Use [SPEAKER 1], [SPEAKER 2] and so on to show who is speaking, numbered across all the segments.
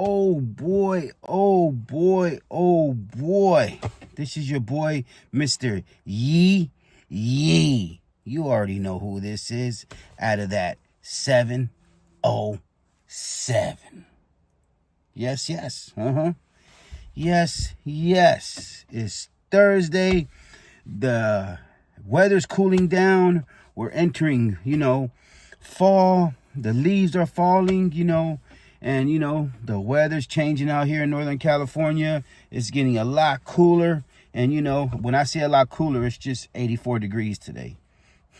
[SPEAKER 1] Oh boy, oh boy, oh boy. This is your boy, Mr. Yee Yee. You already know who this is out of that 707. Yes, yes. Yes, yes. It's Thursday. The weather's cooling down. We're entering, fall. The leaves are falling, and, the weather's changing out here in Northern California. It's getting a lot cooler. And, when I say a lot cooler, it's just 84 degrees today.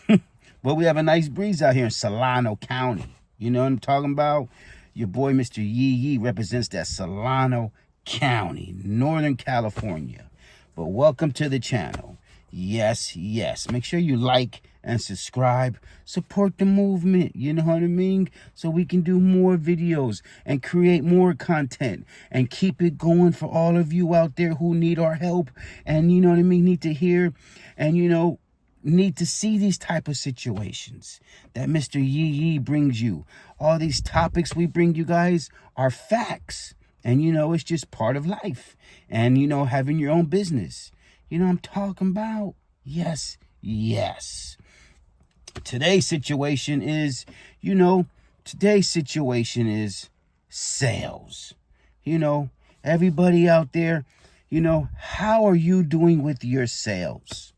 [SPEAKER 1] But we have a nice breeze out here in Solano County. You know what I'm talking about? Your boy, Mr. Yee Yee, represents that Solano County, Northern California. But welcome to the channel. Yes, yes. Make sure you like and subscribe. Support the movement, you know what I mean? So we can do more videos and create more content and keep it going for all of you out there who need our help and, you know what I mean, need to hear and, need to see these type of situations that Mr. Yee Yee brings you. All these topics we bring you guys are facts. And, it's just part of life. And, having your own business. You know what I'm talking about? Yes, yes. Today's situation is, sales. Everybody out there, how are you doing with your sales?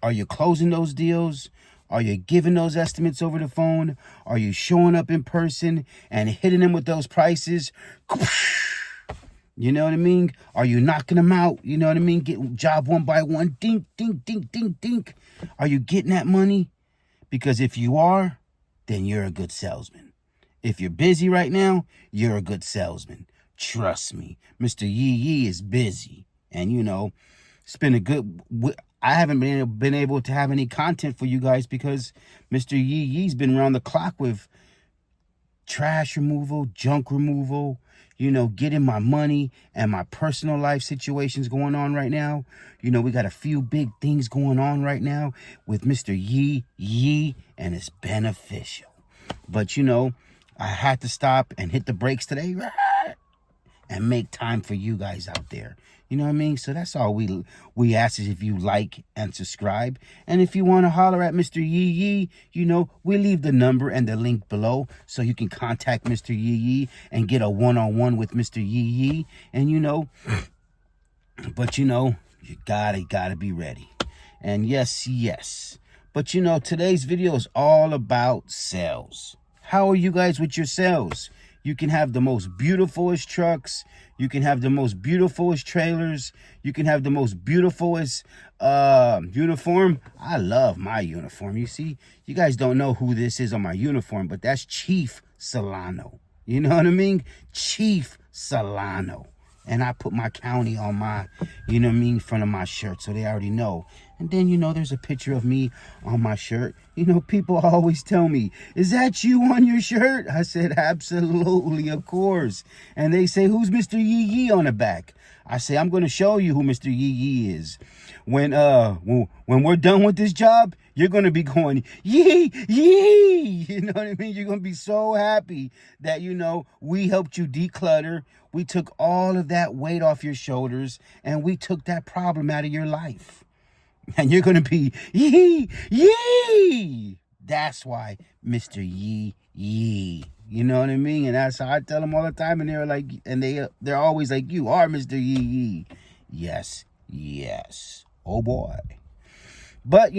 [SPEAKER 1] Are you closing those deals? Are you giving those estimates over the phone? Are you showing up in person and hitting them with those prices? You know what I mean? Are you knocking them out? You know what I mean? Get job one by one. Dink, dink, dink, dink, dink. Are you getting that money? Because if you are, then you're a good salesman. If you're busy right now, you're a good salesman. Trust me. Mr. Yee Yee is busy. And, it's been a good... I haven't been able to have any content for you guys because Mr. Yee Yee's been around the clock with trash removal, junk removal, getting my money and my personal life situations going on right now. We got a few big things going on right now with Mr. Yee Yee, and it's beneficial. But, I had to stop and hit the brakes today and make time for you guys out there. You know what I mean? So that's all we ask is if you like and subscribe. And if you want to holler at Mr. Yee Yee, we leave the number and the link below so you can contact Mr. Yee Yee and get a one-on-one with Mr. Yee Yee. And, but, you gotta be ready. And yes, yes. But, today's video is all about sales. How are you guys with your sales? You can have the most beautifulest trucks. You can have the most beautifulest trailers. You can have the most beautifulest uniform. I love my uniform. You see, you guys don't know who this is on my uniform, but that's Chief Solano. You know what I mean? Chief Solano. And I put my county on my, in front of my shirt, so they already know. And then, there's a picture of me on my shirt. People always tell me, is that you on your shirt? I said, absolutely, of course. And they say, who's Mr. Yee Yee on the back? I say, I'm going to show you who Mr. Yee Yee is. When we're done with this job, you're going to be going, yee, yee. You know what I mean? You're going to be so happy that, we helped you declutter. We took all of that weight off your shoulders, and we took that problem out of your life. And you're going to be, yee, yee. That's why Mr. Yee Yee. You know what I mean? And that's how I tell them all the time. And they're like, and they're always like, you are Mr. Yee Yee. Yes, yes. Oh, boy. But,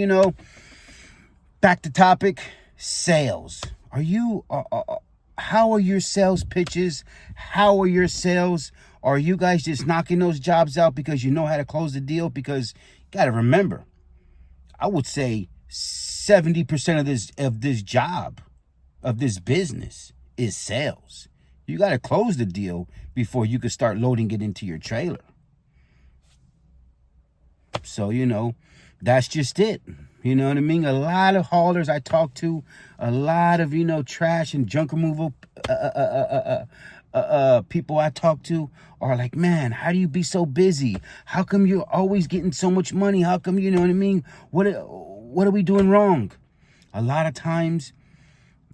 [SPEAKER 1] back to topic, sales. Are you... how are your sales pitches? How are your sales? Are you guys just knocking those jobs out because you know how to close the deal? Because you got to remember, I would say 70% of this job, of this business, is sales. You got to close the deal before you can start loading it into your trailer. So, that's just it. You know what I mean? A lot of haulers I talk to, a lot of, trash and junk removal people I talk to are like, man, how do you be so busy? How come you're always getting so much money? How come, you know what I mean? What are we doing wrong? A lot of times,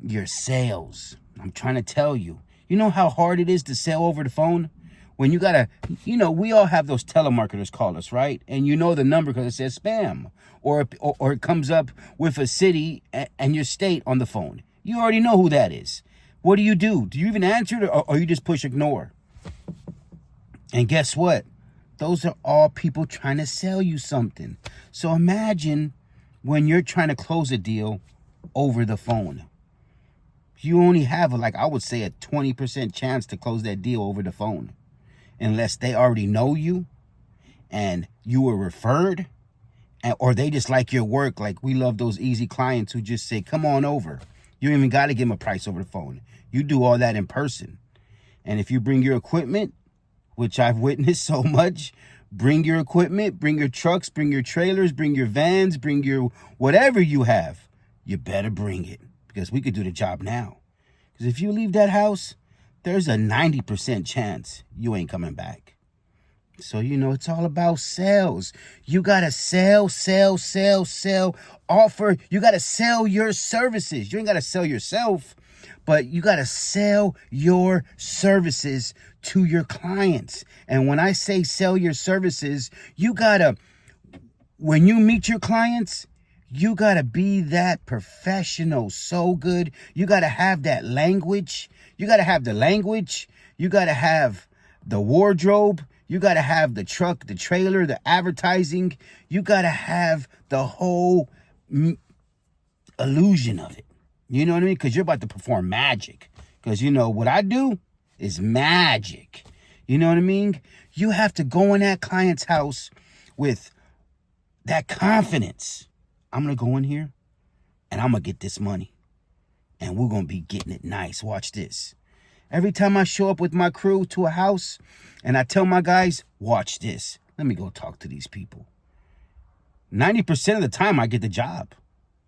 [SPEAKER 1] your sales. I'm trying to tell you, You know how hard it is to sell over the phone? When you gotta, we all have those telemarketers call us, right? And you know the number because it says spam. Or it comes up with a city and your state on the phone. You already know who that is. What do? Do you even answer it, or you just push ignore? And guess what? Those are all people trying to sell you something. So imagine when you're trying to close a deal over the phone. You only have, like, I would say, a 20% chance to close that deal over the phone. Unless they already know you and you were referred, or they just like your work. Like, we love those easy clients who just say, come on over. You don't even got to give them a price over the phone. You do all that in person. And if you bring your equipment, which I've witnessed so much, bring your equipment, bring your trucks, bring your trailers, bring your vans, bring your whatever you have. You better bring it, because we could do the job now. Because if you leave that house, there's a 90% chance you ain't coming back. So, it's all about sales. You got to sell, offer. You got to sell your services. You ain't got to sell yourself, but you got to sell your services to your clients. And when I say sell your services, when you meet your clients, you got to be that professional so good. You got to have that language. You got to have the language. You got to have the wardrobe. You got to have the truck, the trailer, the advertising. You got to have the whole illusion of it. You know what I mean? Because you're about to perform magic. Because, what I do is magic. You know what I mean? You have to go in that client's house with that confidence. I'm going to go in here and I'm going to get this money. And we're going to be getting it nice. Watch this. Every time I show up with my crew to a house and I tell my guys, watch this. Let me go talk to these people. 90% of the time I get the job.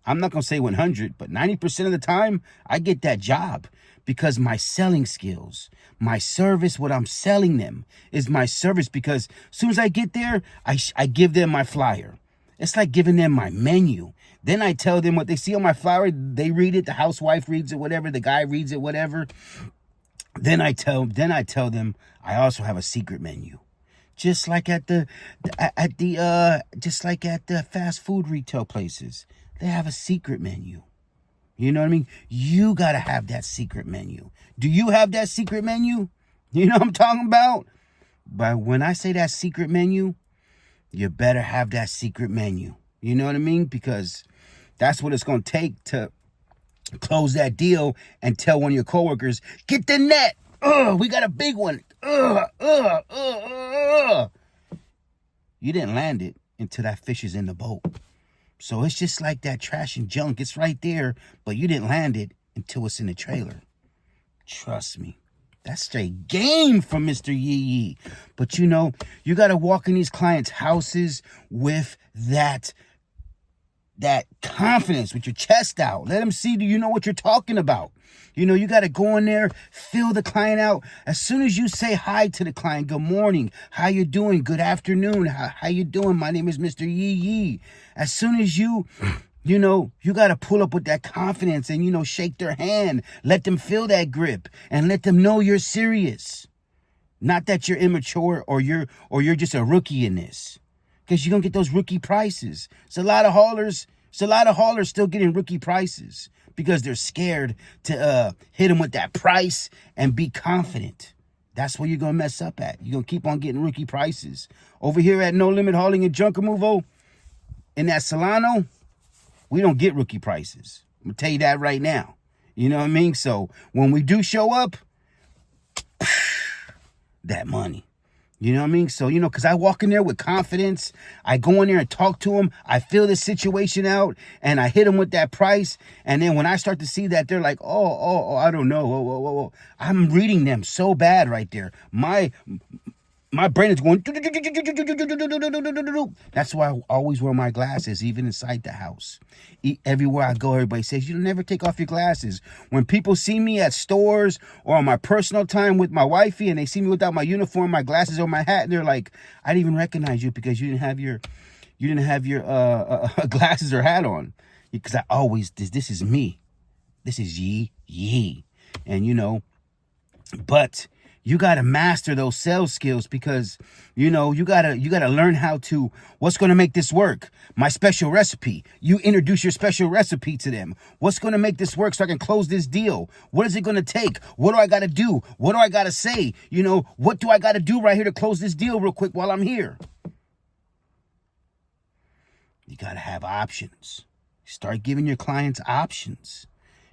[SPEAKER 1] I'm not going to say 100, but 90% of the time I get that job, because my selling skills, my service, what I'm selling them is my service. Because as soon as I get there, I give them my flyer. It's like giving them my menu. Then I tell them what they see on my flyer. They read it. The housewife reads it, whatever. The guy reads it, whatever. Then I tell them I also have a secret menu. Just like at the fast food retail places. They have a secret menu. You know what I mean? You got to have that secret menu. Do you have that secret menu? You know what I'm talking about? But when I say that secret menu, you better have that secret menu. You know what I mean? Because that's what it's going to take to close that deal and tell one of your coworkers, get the net. We got a big one. You didn't land it until that fish is in the boat. So it's just like that trash and junk. It's right there, but you didn't land it until it's in the trailer. Trust me. That's straight game from Mr. Yee Yee. But you got to walk in these clients' houses with that confidence, with your chest out. Let them see, do you know what you're talking about? You got to go in there, fill the client out. As soon as you say hi to the client, good morning, how you doing? Good afternoon, how you doing? My name is Mr. Yee Yee. As soon as you got to pull up with that confidence and, shake their hand, let them feel that grip and let them know you're serious. Not that you're immature or you're just a rookie in this. Because you're going to get those rookie prices. It's a lot of haulers still getting rookie prices because they're scared to hit them with that price and be confident. That's where you're going to mess up at. You're going to keep on getting rookie prices. Over here at No Limit Hauling and Junk Removal, in that Solano, we don't get rookie prices. I'm going to tell you that right now. You know what I mean? So when we do show up, that money. You know what I mean? So, because I walk in there with confidence. I go in there and talk to them. I feel the situation out and I hit them with that price. And then when I start to see that, they're like, oh, I don't know. Oh. I'm reading them so bad right there. My brain is going. That's why I always wear my glasses, even inside the house. Everywhere I go, everybody says, you never take off your glasses. When people see me at stores or on my personal time with my wifey and they see me without my uniform, my glasses or my hat, and they're like, I didn't even recognize you because you didn't have your glasses or hat on. Because I always, this is me. This is Yee Yee. And But you got to master those sales skills, because you got to learn how to, what's going to make this work. My special recipe. You introduce your special recipe to them. What's going to make this work so I can close this deal? What is it going to take? What do I got to do? What do I got to say? What do I got to do right here to close this deal real quick while I'm here? You got to have options. Start giving your clients options.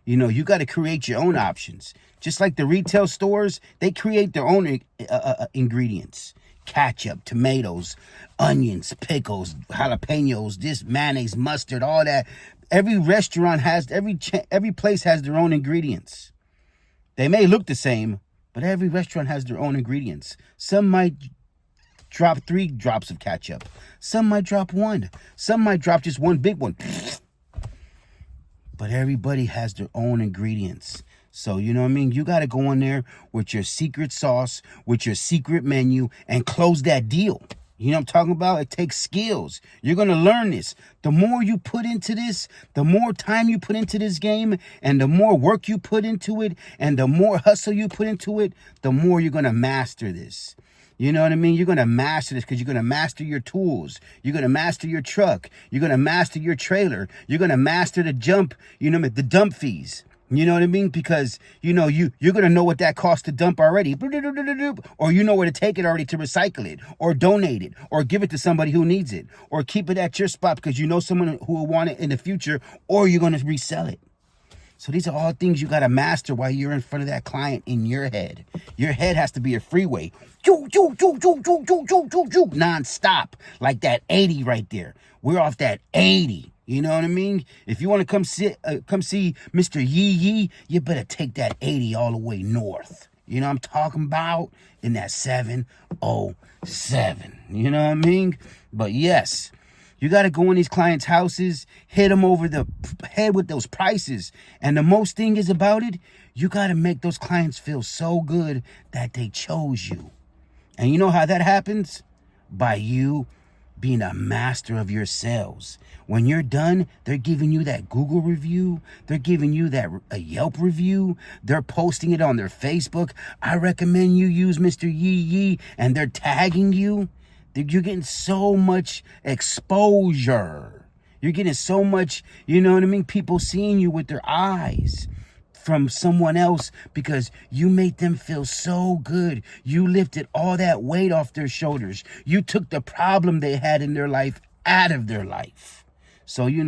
[SPEAKER 1] You got to create your own options. Just like the retail stores, they create their own ingredients. Ketchup, tomatoes, onions, pickles, jalapenos, this mayonnaise, mustard, all that. Every restaurant has, every place has their own ingredients. They may look the same, but every restaurant has their own ingredients. Some might drop 3 drops of ketchup. Some might drop 1. Some might drop just 1 big one. But everybody has their own ingredients. So, you know what I mean? You got to go in there with your secret sauce, with your secret menu, and close that deal. You know what I'm talking about? It takes skills. You're going to learn this. The more you put into this, the more time you put into this game, and the more work you put into it, and the more hustle you put into it, the more you're going to master this. You know what I mean? You're going to master this, because you're going to master your tools. You're going to master your truck. You're going to master your trailer. You're going to master the the dump fees. You know what I mean? Because, you're going to know what that costs to dump already. Or you know where to take it already to recycle it, or donate it, or give it to somebody who needs it, or keep it at your spot because you know someone who will want it in the future, or you're going to resell it. So these are all things you got to master while you're in front of that client in your head. Your head has to be a freeway. Non-stop. Like that 80 right there. We're off that 80. You know what I mean? If you want to come see Mr. Yee Yee, you better take that 80 all the way north. You know what I'm talking about? In that 707. You know what I mean? But yes, you got to go in these clients' houses, hit them over the head with those prices. And the most thing is about it, you got to make those clients feel so good that they chose you. And you know how that happens? By you being a master of your sales. When you're done, they're giving you that Google review. They're giving you a Yelp review. They're posting it on their Facebook. I recommend you use Mr. Yee Yee. And they're tagging you. You're getting so much exposure. You're getting so much, you know what I mean? People seeing you with their eyes from someone else because you made them feel so good. You lifted all that weight off their shoulders. You took the problem they had in their life out of their life. So, you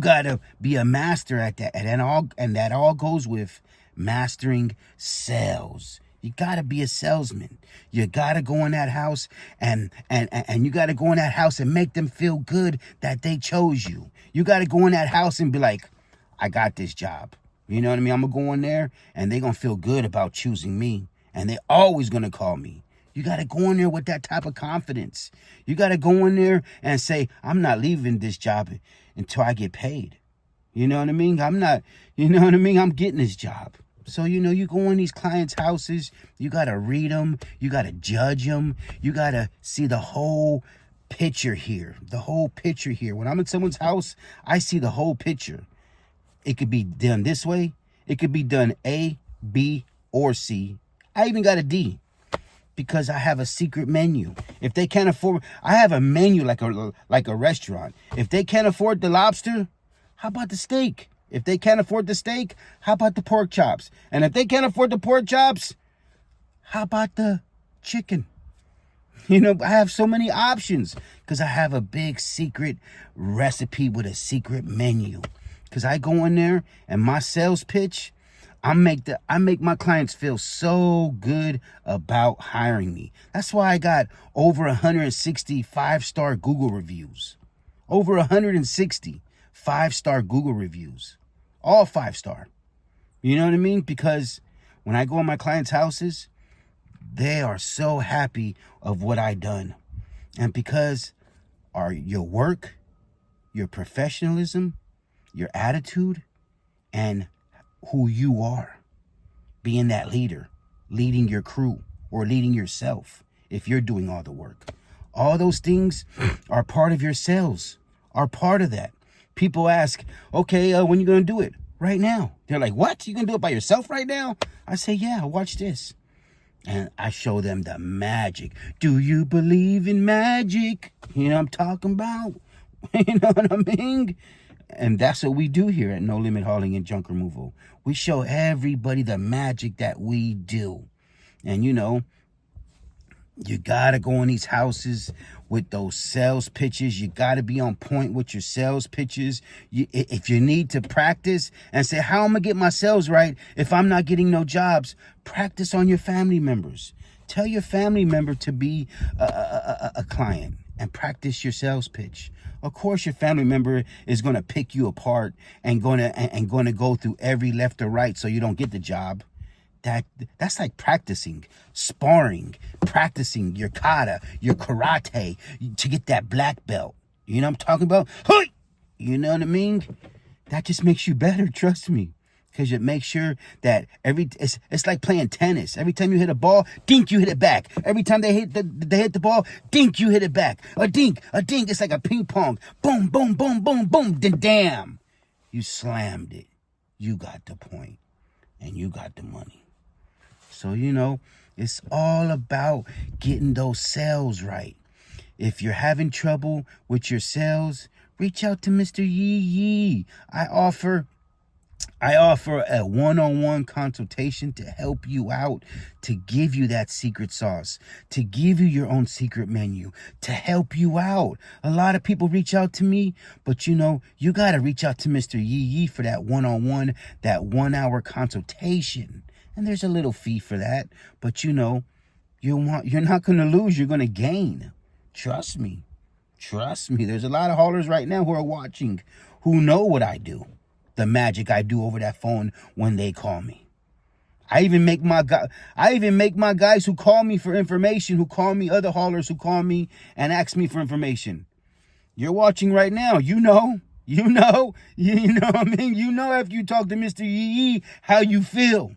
[SPEAKER 1] got to be a master at that. And that all goes with mastering sales. You got to be a salesman. You got to go in that house and you got to go in that house and make them feel good that they chose you. You got to go in that house and be like, I got this job. You know what I mean? I'm going to go in there and they're going to feel good about choosing me. And they're always going to call me. You got to go in there with that type of confidence. You got to go in there and say, I'm not leaving this job until I get paid. You know what I mean? I'm getting this job. So, you go in these clients' houses, you got to read them, you got to judge them, you got to see the whole picture here, When I'm in someone's house, I see the whole picture. It could be done this way. It could be done A, B, or C. I even got a D because I have a secret menu. If they can't afford, I have a menu like a restaurant. If they can't afford the lobster, how about the steak? If they can't afford the steak, how about the pork chops? And if they can't afford the pork chops, how about the chicken? I have so many options because I have a big secret recipe with a secret menu. Because I go in there and my sales pitch, I make my clients feel so good about hiring me. That's why I got over 160 5-star Google reviews. Over 160 5-star Google reviews. All 5-star. You know what I mean? Because when I go in my clients' houses, they are so happy of what I done. And because your work, your professionalism, your attitude, and who you are, being that leader, leading your crew or leading yourself if you're doing all the work. All those things are part of your sales, are part of that. People ask, okay, when are you going to do it? Right now. They're like, what? You can do it by yourself right now? I say, yeah, watch this. And I show them the magic. Do you believe in magic? You know what I'm talking about? You know what I mean? And that's what we do here at No Limit Hauling and Junk Removal. We show everybody the magic that we do. And you know, you got to go in these houses with those sales pitches. You got to be on point with your sales pitches. If you need to practice and say, how am I going to get my sales right if I'm not getting no jobs? Practice on your family members. Tell your family member to be a client and practice your sales pitch. Of course, your family member is going to pick you apart and going to go through every left or right so you don't get the job. That's like practicing, sparring, practicing your kata, your karate to get that black belt. You know what I'm talking about? Hey! You know what I mean? That just makes you better, trust me. Because it makes sure that it's like playing tennis. Every time you hit a ball, dink, you hit it back. Every time they hit the ball, dink, you hit it back. A dink. It's like a ping pong. Boom, boom, boom, boom, boom. Then damn, you slammed it. You got the point, and you got the money. So, you know, it's all about getting those sales right. If you're having trouble with your sales, reach out to Mr. Yee Yee. I offer a one-on-one consultation to help you out, to give you that secret sauce, to give you your own secret menu, to help you out. A lot of people reach out to me, but you know, you got to reach out to Mr. Yee Yee for that one-on-one, that 1-hour consultation. And there's a little fee for that, but you know, you're not going to lose, you're going to gain. Trust me. There's a lot of haulers right now who are watching who know what I do. The magic I do over that phone when they call me. I even make my guys who call me for information, who call me, other haulers who call me and ask me for information. You're watching right now. You know what I mean? You know after you talk to Mr. Yee Yee how you feel.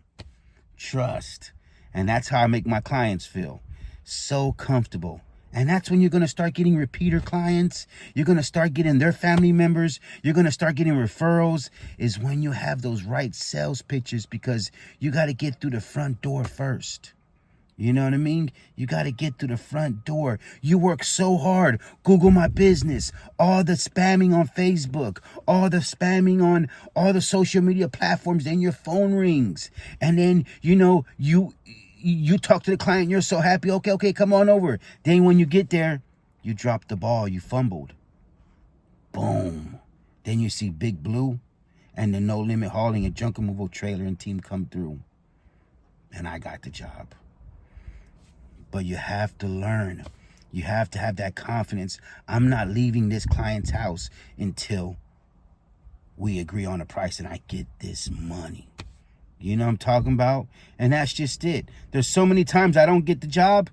[SPEAKER 1] Trust. And that's how I make my clients feel. So comfortable. And that's when you're going to start getting repeater clients. You're going to start getting their family members. You're going to start getting referrals, is when you have those right sales pitches, because you got to get through the front door first. You know what I mean? You got to get through the front door. You work so hard. Google My Business, all the spamming on Facebook, all the spamming on all the social media platforms, then your phone rings. And then, you know, you talk to the client, you're so happy, okay, come on over. Then when you get there, you drop the ball, you fumbled. Boom. Then you see Big Blue and the No Limit Hauling and Junk Removal trailer and team come through. And I got the job. But you have to learn. You have to have that confidence. I'm not leaving this client's house until we agree on a price and I get this money. You know what I'm talking about? And that's just it. There's so many times I don't get the job,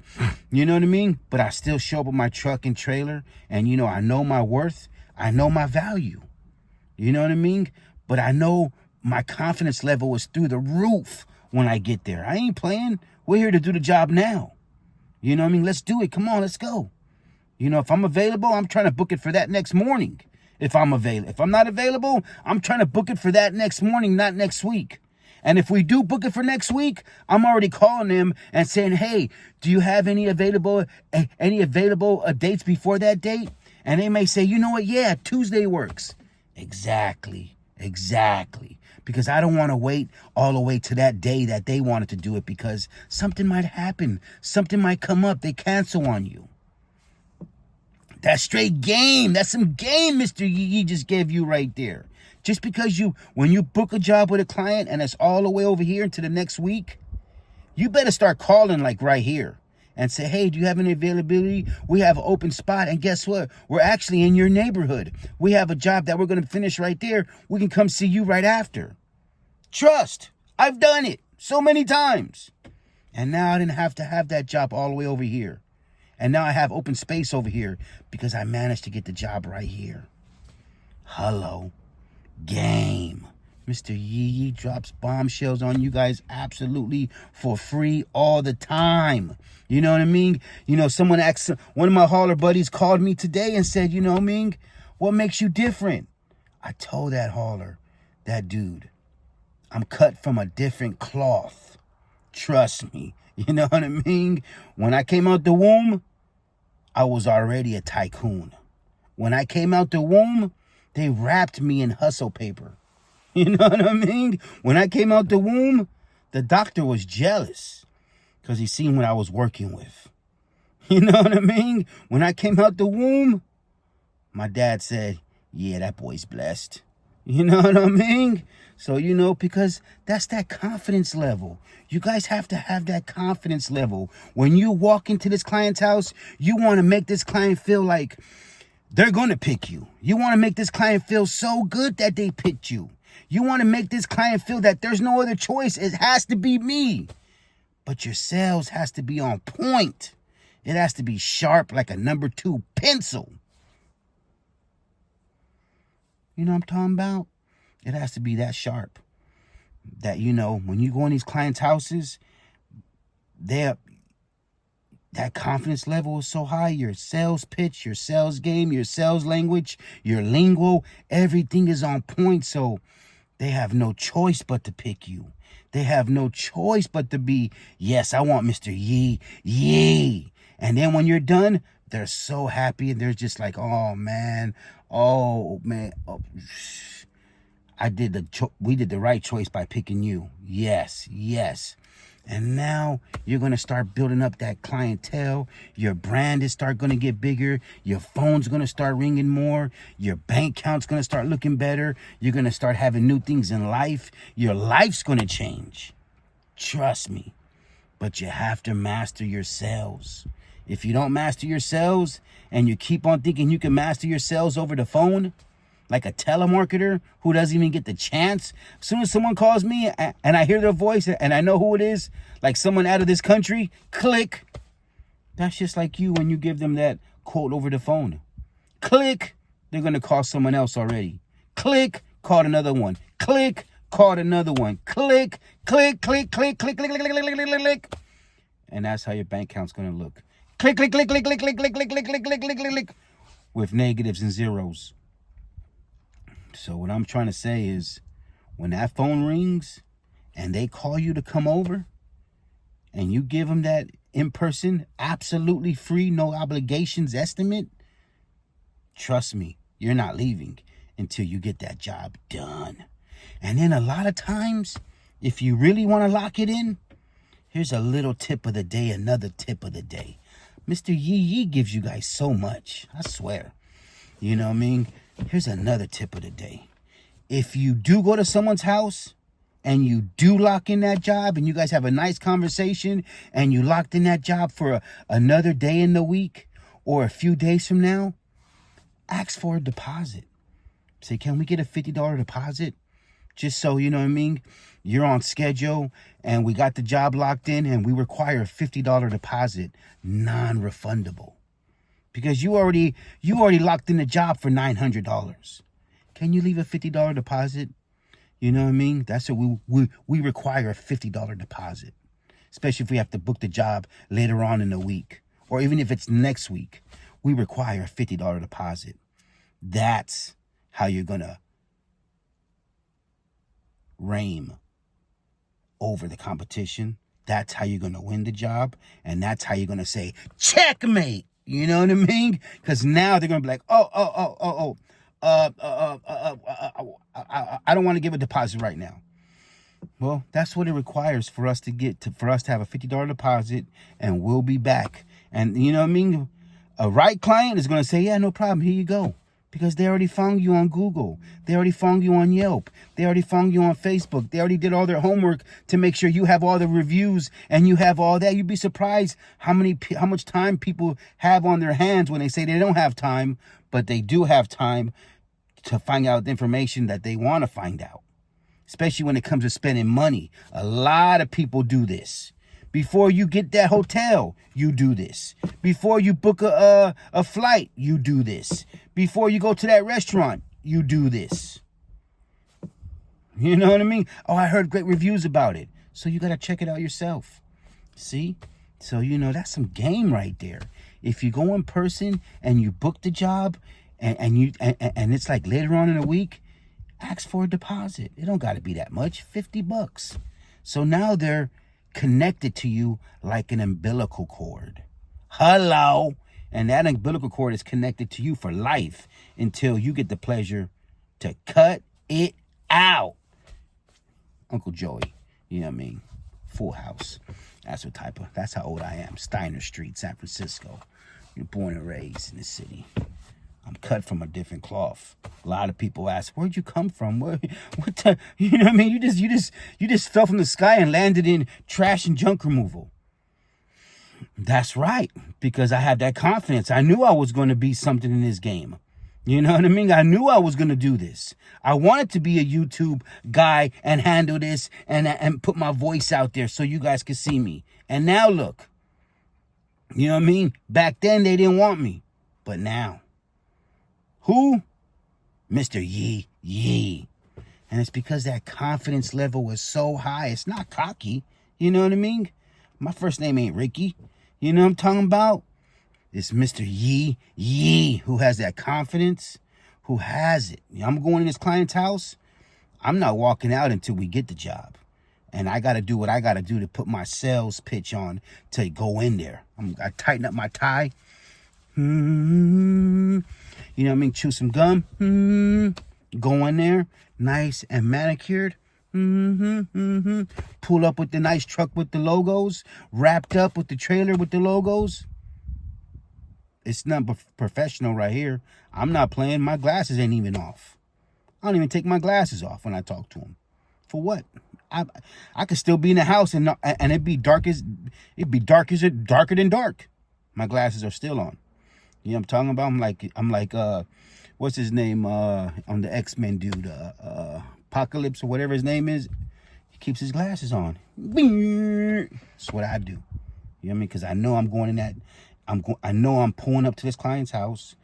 [SPEAKER 1] you know what I mean? But I still show up with my truck and trailer, and you know, I know my worth. I know my value. You know what I mean? But I know my confidence level is through the roof when I get there. I ain't playing. We're here to do the job now. You know what I mean? Let's do it. Come on, let's go. You know, if I'm available, I'm trying to book it for that next morning. If I'm not available, I'm trying to book it for that next morning, not next week. And if we do book it for next week, I'm already calling them and saying, hey, do you have any available dates before that date? And they may say, you know what? Yeah, Tuesday works. Exactly. Because I don't want to wait all the way to that day that they wanted to do it, because something might happen. Something might come up. They cancel on you. That's straight game. That's some game Mr. Yee Yee just gave you right there. Just because when you book a job with a client and it's all the way over here into the next week, you better start calling like right here and say, hey, do you have any availability? We have an open spot. And guess what? We're actually in your neighborhood. We have a job that we're going to finish right there. We can come see you right after. Trust. I've done it so many times. And now I didn't have to have that job all the way over here. And now I have open space over here because I managed to get the job right here. Hello. Game. Mr. Yee Yee drops bombshells on you guys absolutely for free all the time. You know what I mean? You know, one of my hauler buddies called me today and said, you know what I mean? What makes you different? I told that hauler, that dude, I'm cut from a different cloth. Trust me. You know what I mean? When I came out the womb, I was already a tycoon. When I came out the womb, they wrapped me in hustle paper. You know what I mean? When I came out the womb, the doctor was jealous because he seen what I was working with. You know what I mean? When I came out the womb, my dad said, yeah, that boy's blessed. You know what I mean? So, you know, because that's that confidence level. You guys have to have that confidence level. When you walk into this client's house, you want to make this client feel like they're going to pick you. You want to make this client feel so good that they picked you. You want to make this client feel that there's no other choice. It has to be me. But your sales has to be on point. It has to be sharp like a number 2 pencil. You know what I'm talking about? It has to be that sharp. That, you know, when you go in these clients' houses, that confidence level is so high. Your sales pitch, your sales game, your sales language, your lingo, everything is on point. So they have no choice but to pick you. They have no choice but to be, yes, I want Mr. Yee Yee. And then when you're done, they're so happy and they're just like, oh man, oh, we did the right choice by picking you. Yes, yes. And now you're going to start building up that clientele. Your brand is going to get bigger. Your phone's going to start ringing more. Your bank account's going to start looking better. You're going to start having new things in life. Your life's going to change. Trust me. But you have to master your sales. If you don't master your sales and you keep on thinking you can master your sales over the phone, like a telemarketer who doesn't even get the chance. As soon as someone calls me and I hear their voice and I know who it is, like someone out of this country, click. That's just like you when you give them that quote over the phone. Click, they're going to call someone else already. Click, called another one. Click, called another one. Click, click, click, click, click, click, click, click, click, click, click. And that's how your bank account's going to look. Click, click, click, click, click, click, click, click, click, click, click, click, click, click, with negatives and zeros. So what I'm trying to say is when that phone rings and they call you to come over and you give them that in-person, absolutely free, no obligations estimate, trust me, you're not leaving until you get that job done. And then a lot of times, if you really want to lock it in, here's a little tip of the day, another tip of the day. Mr. Yee Yee gives you guys so much, I swear. You know what I mean? Here's another tip of the day. If you do go to someone's house and you do lock in that job and you guys have a nice conversation and you locked in that job for another day in the week or a few days from now, ask for a deposit. Say, can we get a $50 deposit? Just so, you know what I mean, you're on schedule and we got the job locked in and we require a $50 deposit, non-refundable. Because you already locked in the job for $900. Can you leave a $50 deposit? You know what I mean? That's what we require, a $50 deposit. Especially if we have to book the job later on in the week. Or even if it's next week. We require a $50 deposit. That's how you're going to reign over the competition. That's how you're going to win the job. And that's how you're going to say, checkmate. You know what I mean? Because now they're going to be like, I don't want to give a deposit right now. Well, that's what it requires for us to have a $50 deposit, and we'll be back. And you know what I mean? A right client is going to say, yeah, no problem. Here you go. Because they already found you on Google. They already found you on Yelp. They already found you on Facebook. They already did all their homework to make sure you have all the reviews and you have all that. You'd be surprised how much time people have on their hands when they say they don't have time, but they do have time to find out the information that they want to find out. Especially when it comes to spending money. A lot of people do this. Before you get that hotel, you do this. Before you book a flight, you do this. Before you go to that restaurant, you do this. You know what I mean? Oh, I heard great reviews about it. So you got to check it out yourself. See? So, you know, that's some game right there. If you go in person and you book the job and it's like later on in the week, ask for a deposit. It don't got to be that much, $50. So now they're connected to you like an umbilical cord. Hello. And that umbilical cord is connected to you for life until you get the pleasure to cut it out. Uncle Joey, you know what I mean? Full House. That's how old I am. Steiner Street, San Francisco. You're born and raised in the city. I'm cut from a different cloth. A lot of people ask, where'd you come from? What the, you know what I mean? You just fell from the sky and landed in trash and junk removal. That's right, because I had that confidence. I knew I was going to be something in this game. You know what I mean? I knew I was going to do this. I wanted to be a YouTube guy and handle this and put my voice out there so you guys could see me. And now look, you know what I mean? Back then they didn't want me, but now, who? Mr. Yee Yee. And it's because that confidence level was so high. It's not cocky. You know what I mean? My first name ain't Ricky. You know what I'm talking about? It's Mr. Yee Yee who has that confidence, who has it. I'm going in this client's house. I'm not walking out until we get the job. And I got to do what I got to do to put my sales pitch on to go in there. I tighten up my tie. You know what I mean? Chew some gum. Go in there. Nice and manicured. Pull up with the nice truck with the logos. Wrapped up with the trailer with the logos. It's not professional right here. I'm not playing. My glasses ain't even off. I don't even take my glasses off when I talk to them. For what? I could still be in the house and it'd be darker than dark. My glasses are still on. You know what I'm talking about? I'm like what's his name on the X-Men dude, Apocalypse or whatever his name is. He keeps his glasses on. That's what I do. You know what I mean? Because I know I'm going in that. I know I'm pulling up to this client's house.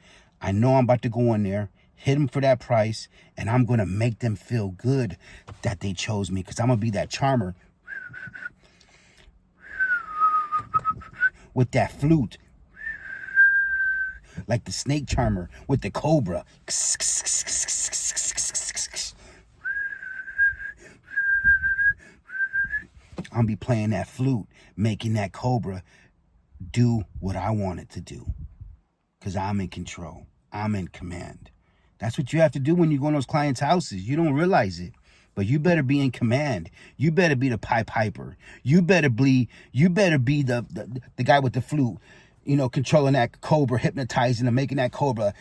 [SPEAKER 1] I know I'm about to go in there, hit them for that price, and I'm going to make them feel good that they chose me, because I'm going to be that charmer with that flute, like the snake charmer with the cobra. I'll be playing that flute, making that cobra do what I want it to do, because I'm in control. I'm in command. That's what you have to do when you go in those clients' houses. You don't realize it, but you better be in command. You better be the Pied Piper. You better be the guy with the flute, you know, controlling that cobra, hypnotizing and making that cobra.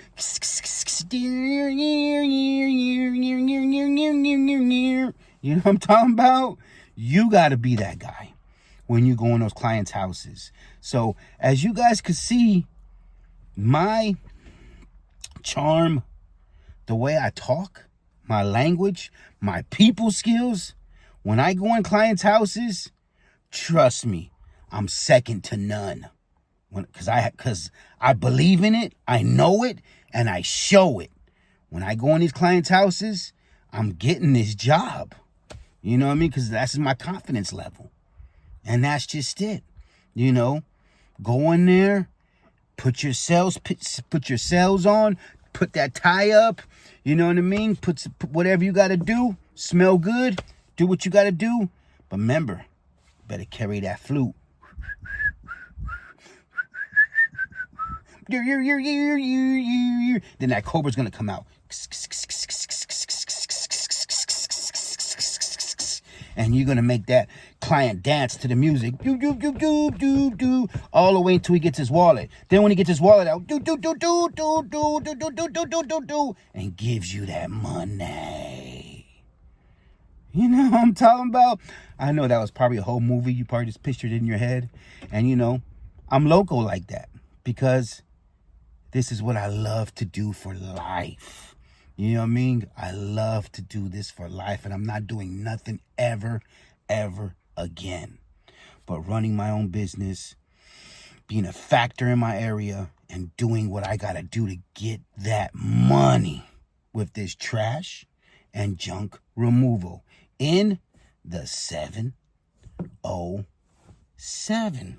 [SPEAKER 1] You know what I'm talking about? You got to be that guy when you go in those clients' houses. So as you guys can see, my charm, the way I talk, my language, my people skills, when I go in clients' houses, trust me, I'm second to none. Because I believe in it, I know it, and I show it. When I go in these clients' houses, I'm getting this job. You know what I mean? Because that's my confidence level. And that's just it. You know, go in there, put your sales on, put that tie up. You know what I mean? Put whatever you got to do. Smell good. Do what you got to do. But remember, better carry that flute. Then that cobra's going to come out. And you're going to make that client dance to the music. All the way until he gets his wallet. Then when he gets his wallet out, and gives you that money. You know what I'm talking about? I know that was probably a whole movie. You probably just pictured it in your head. And, you know, I'm local like that because this is what I love to do for life. You know what I mean? I love to do this for life, and I'm not doing nothing ever again but running my own business, being a factor in my area, and doing what I got to do to get that money with this trash and junk removal in the 707.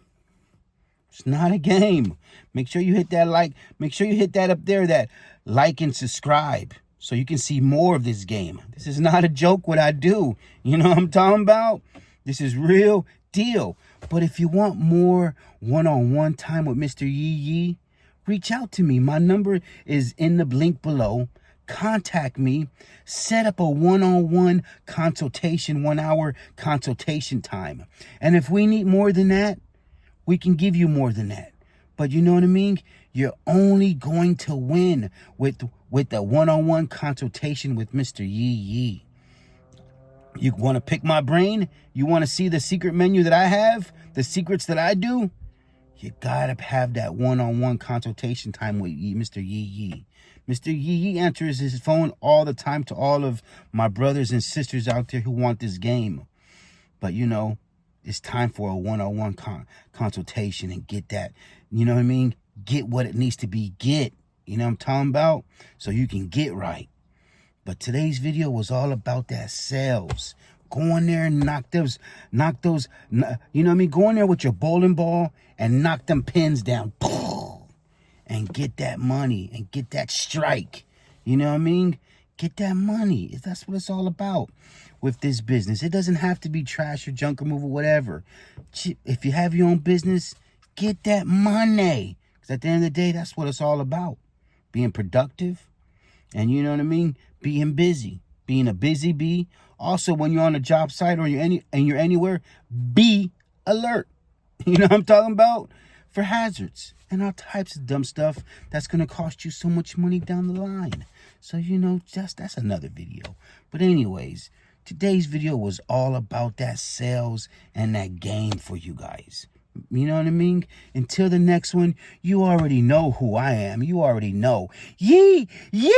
[SPEAKER 1] It's not a game. Make sure you hit that like. Make sure you hit that up there, that like and subscribe. so you can see more of this game. This is not a joke what I do. You know what I'm talking about? This is real deal. But if you want more one-on-one time with Mr. Yee Yee, reach out to me. My number is in the link below. Contact me. Set up a one-on-one consultation, 1 hour consultation time. And if we need more than that, we can give you more than that. But you know what I mean? You're only going to win with the one-on-one consultation with Mr. Yee Yee. You want to pick my brain? You want to see the secret menu that I have? The secrets that I do? You got to have that one-on-one consultation time with Mr. Yee Yee. Mr. Yee Yee answers his phone all the time to all of my brothers and sisters out there who want this game. But, you know, it's time for a one-on-one consultation and get that, you know what I mean? Get what it needs to be get. You know what I'm talking about? So you can get right. But today's video was all about that sales. Go in there and knock those, you know what I mean? Go in there with your bowling ball and knock them pins down. And get that money and get that strike. You know what I mean? Get that money. That's what it's all about with this business. It doesn't have to be trash or junk removal, whatever. If you have your own business, get that money. Because at the end of the day, that's what it's all about. Being productive. And you know what I mean? Being busy. Being a busy bee. Also, when you're on a job site or you're anywhere, be alert. You know what I'm talking about? For hazards and all types of dumb stuff that's going to cost you so much money down the line. So, you know, that's another video. But anyways, today's video was all about that sales and that game for you guys. You know what I mean? Until the next one, you already know who I am. You already know. Yee! Yee!